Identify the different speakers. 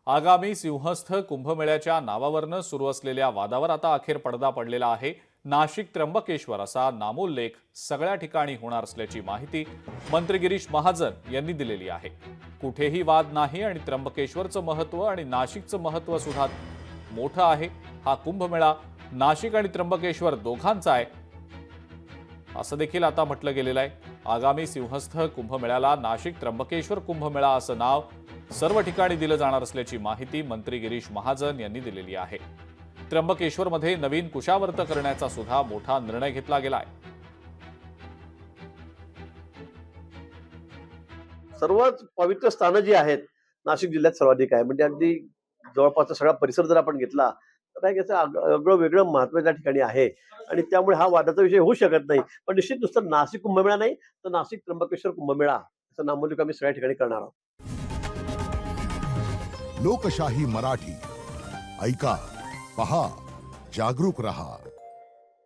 Speaker 1: आगामी सिंहस्थ कुंभमेळ्याच्या नावावरनं सुरू असलेल्या वादावर आता अखेर पडदा पडलेला आहे। नाशिक त्र्यंबकेश्वर असा नामोल्लेख सगळ्या ठिकाणी होणार असल्याची माहिती मंत्री गिरीश महाजन यांनी दिलेली आहे। कुठेही वाद नाही आणि त्र्यंबकेश्वरचं महत्त्व आणि नाशिकचं महत्त्व सुद्धा मोठं आहे। हा कुंभमेळा नाशिक आणि त्र्यंबकेश्वर दोघांचा आहे असं देखील आता म्हटलं गेलेलं आहे। आगामी सिंहस्थ कुंभमेळ्याला नाशिक त्र्यंबकेश्वर कुंभमेळा असं नाव सर्व ठिकाणी दिलं जाणार असल्याची माहिती मंत्री गिरीश महाजन यांनी दिलेली आहे। त्र्यंबकेश्वरमध्ये नवीन कुशावर्त करण्याचा सुद्धा मोठा निर्णय घेतला गेलाय।
Speaker 2: सर्वच पवित्र स्थानं जी आहेत नाशिक जिल्ह्यात सर्वाधिक आहे, म्हणजे अगदी जवळपासचा सगळा परिसर जर आपण घेतला तर याचं आगळं वेगळं महत्त्व त्या ठिकाणी आहे आणि त्यामुळे हा वादाचा विषय होऊ शकत नाही। पण निश्चित नुसतं नाशिक कुंभमेळा नाही तर नाशिक त्र्यंबकेश्वर कुंभमेळा असं नामोल्लेख आम्ही सगळ्या ठिकाणी करणार आहोत।
Speaker 3: लोकशाही मराठी ऐका, पहा, जागरूक रहा।